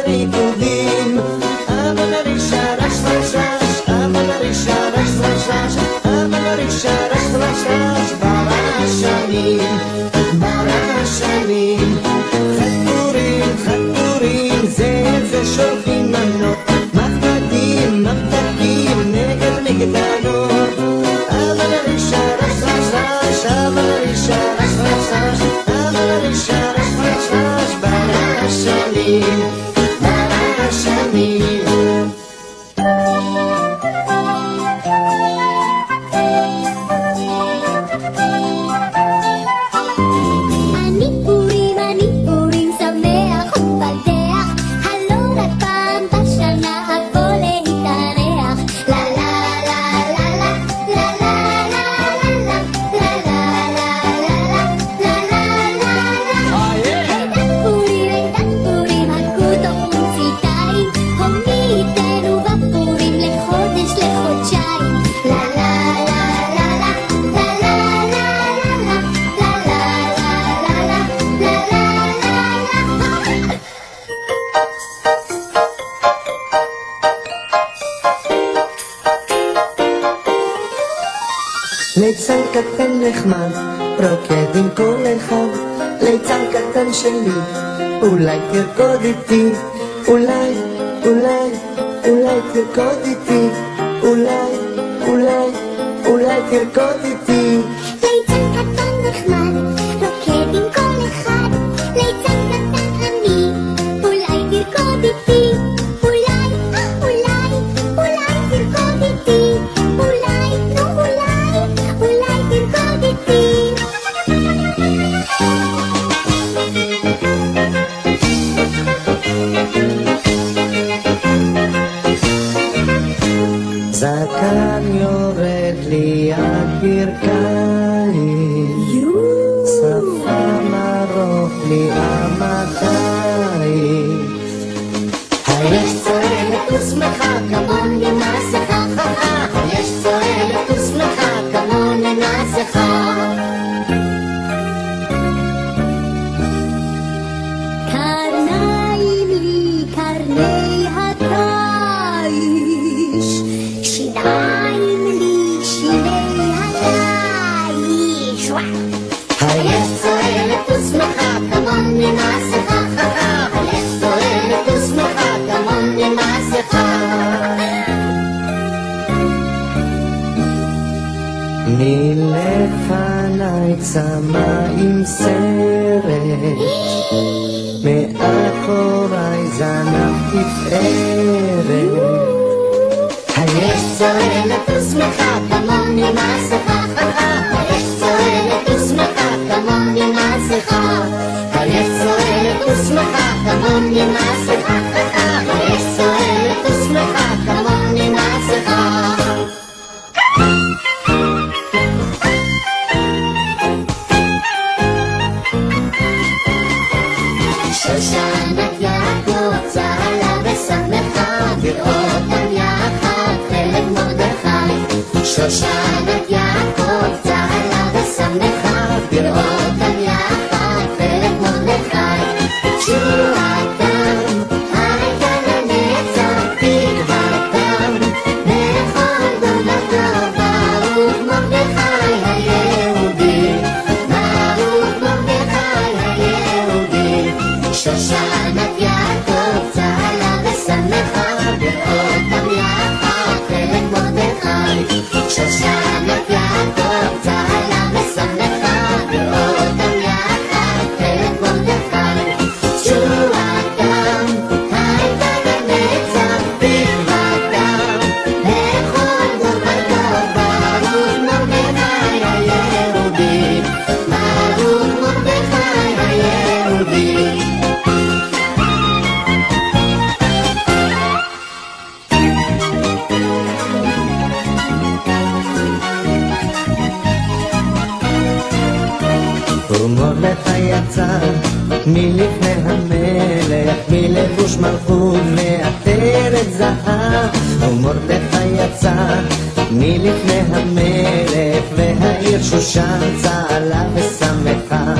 בריקודים, אבל הרישה רש רש רש, אבל הרישה רש רש רש, אבל הרישה רש רש רש, ברעשנים, ברעשנים. חתורים, חתורים, זה שולחים מנות, מחמדים, ממתקים, נגד מגדנות. אבל הרישה רש רש רש, אבל הרישה רש רש רש, אבל הרישה רש רש רש, ברעשנים, ברעשנים. ליצן קטן נחמד, רוקד עם כל אחד. ליצן קטן שלי, אולי תרקוד איתי, אולי, אולי, אולי תרקוד איתי, אולי, אולי, אולי תרקוד איתי. ליצן קטן נחמד, רוקד עם כל אחד. ליצן קטן אני, אולי תרקוד איתי, אולי, אולי, אולי תרקוד איתי, אולי, נו אולי, אולי תרקוד איתי. זקן יורד לי הברכיים, שפם ארוך לי המכיים. היש צועלת ושמחה כמוני מסכה, היש צועלת ושמחה כמוני מסכה. קרניים לי קרני התיש, שיניים לי שיני התיש. היש צועלת ושמחה כמוני מסכה, היש צועלת ושמחה כמוני מסכה. מלפניי צמא עם סרט, מאחוריי זנב תפארת. היש צועלת ושמחה כמוני מסכה, היש צועלת ושמחה כמוני מסכה, היש צועלת ושמחה כמוני מסכה, היש צועלת ושמחה כמוני מסכה. שושנת יעקב צהלה ושמחה, בראותם יחד חלק מרדכי. שושנת יעקב צהלה ושמחה, בראותם יחד חלק מרדכי. תשועתם הייתה לנצח, תקוותם בכל דורותיו. ברוך מרדכי היהודי, ברוך מרדכי היהודי. שושנת יעקב צהלה ושמחה, בראותם יחד חלק מרדכי. שושנת יעקב צהלה ושמחה, בראותם יחד חלק מרדכי. תשועתם הייתה לנצח, תקוותם בכל דורותיו. ברוך מרדכי היהודי, ברוך מרדכי היהודי. ומרדכי יצא מלפני המלך, מלבוש מלכות ועטרת זהב. ומרדכי יצא מלפני המלך, והעיר שושן צהלה ושמחה.